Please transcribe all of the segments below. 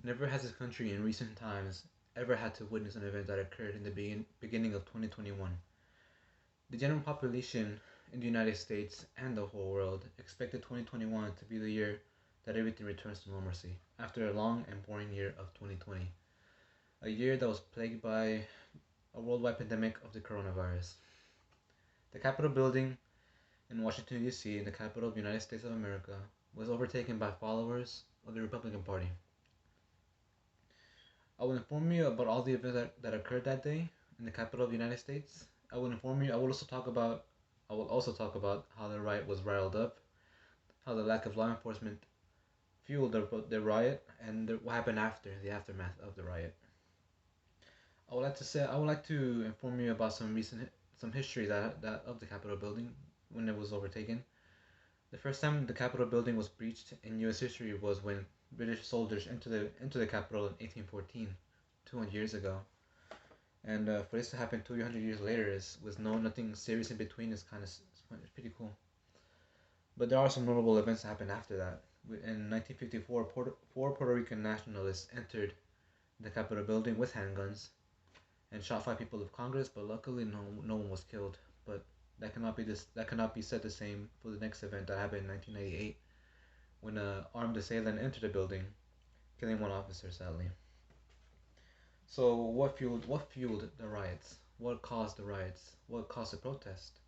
Never has this country in recent times ever had to witness an event that occurred in the beginning of 2021. The general population in the United States and the whole world expected 2021 to be the year that everything returns to normalcy after a long and boring year of 2020, a year that was plagued by a worldwide pandemic of the coronavirus. The Capitol building in Washington, D.C., in the capital of the United States of America, was overtaken by followers of the Republican Party. I will inform you about all the events that occurred that day in the capital of the United States. I will inform you. I will also talk about how the riot was riled up, how the lack of law enforcement fueled the riot, and what happened after the aftermath of the riot. I would like to inform you about some history that of the Capitol building when it was overtaken. The first time the Capitol building was breached in U.S. history was when British soldiers entered the Capitol in 1814, 200 years ago. And for this to happen 200 years later is with nothing serious in between is kind of pretty cool. But there are some notable events that happened after that. In 1954, four Puerto Rican nationalists entered the Capitol building with handguns and shot five people of Congress, but luckily no one was killed. But that cannot be said the same for the next event that happened in 1998, when an armed assailant entered the building, killing one officer sadly. So what fueled the riots? What caused the riots? What caused the protest?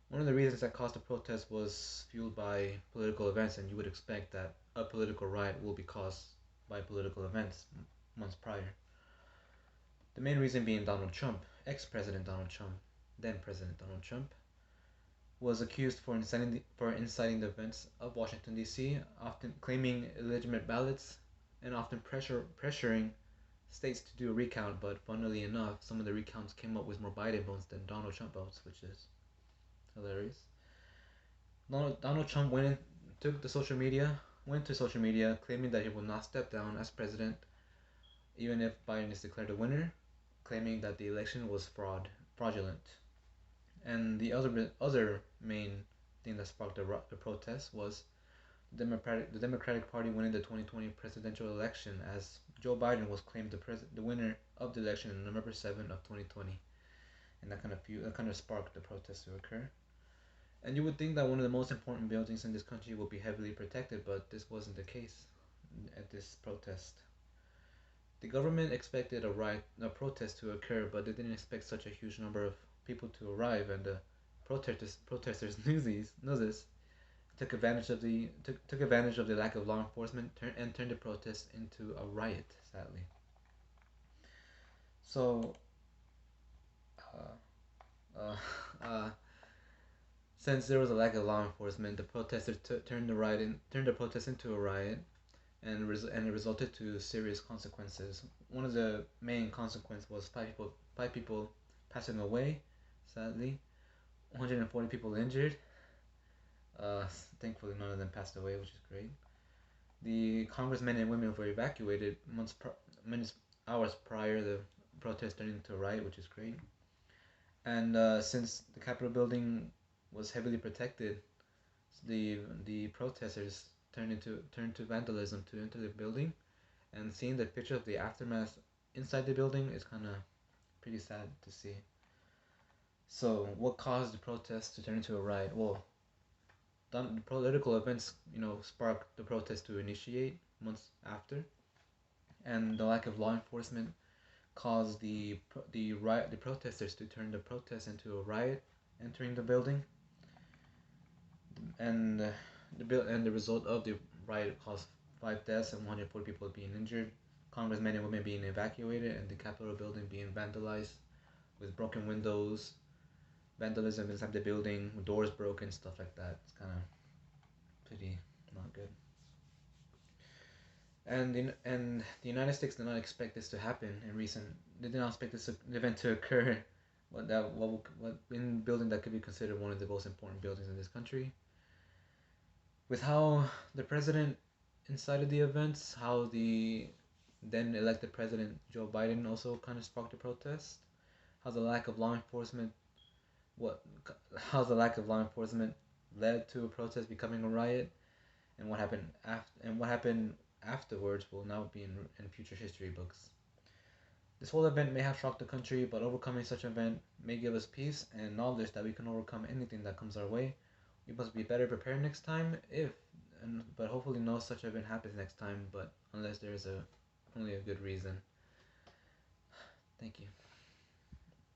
One of the reasons that caused the protest was fueled by political events, and you would expect that a political riot will be caused by political events months prior. The main reason being Donald Trump, ex-President Donald Trump, then President Donald Trump, was accused for inciting the events of Washington, D.C., often claiming illegitimate ballots and often pressuring states to do a recount, but funnily enough, some of the recounts came up with more Biden votes than Donald Trump votes, which is hilarious. Donald Trump went to social media claiming that he will not step down as president even if Biden is declared a winner, claiming that the election was fraudulent. And the other main thing that sparked the protest was the Democratic Party winning the 2020 presidential election, as Joe Biden was claimed the winner of the election on November 7 of 2020, and that kind of sparked the protest to occur. And you would think that one of the most important buildings in this country would be heavily protected, but this wasn't the case at this protest. The government expected a protest to occur, but they didn't expect such a huge number of people to arrive, and the protesters knew this, took advantage of the lack of law enforcement and turned the protest into a riot. Sadly, so uh, uh, uh, since there was a lack of law enforcement, the protesters turned the protest into a riot, and it resulted to serious consequences. One of the main consequences was five people passing away, sadly, 140 people injured. Uh, Thankfully, none of them passed away, which is great. The congressmen and women were evacuated minutes hours prior. The protest turned into a riot, which is great. And since the Capitol building was heavily protected, the protesters turned to vandalism to enter the building, and seeing the picture of the aftermath inside the building is kind of pretty sad to see. So, what caused the protest to turn into a riot? Well, the political events, sparked the protest to initiate months after, and the lack of law enforcement caused the protesters to turn the protest into a riot, entering the building, and the result of the riot caused five deaths and 140 people being injured, congressmen and women being evacuated, and the Capitol building being vandalized with broken windows, vandalism inside the building, doors broken, stuff like that. It's kind of pretty not good. And the United States did not expect this to happen in recent. They did not expect this event to occur. What in building that could be considered one of the most important buildings in this country. With how the president incited the events, how the then elected president Joe Biden also kind of sparked the protest, how the lack of law enforcement what how the lack of law enforcement led to a protest becoming a riot, and what happened afterwards will now be in future history books. This whole event may have shocked the country, but overcoming such an event may give us peace and knowledge that we can overcome anything that comes our way. We must be better prepared next time, but hopefully no such event happens next time. But unless there is only a good reason. Thank you.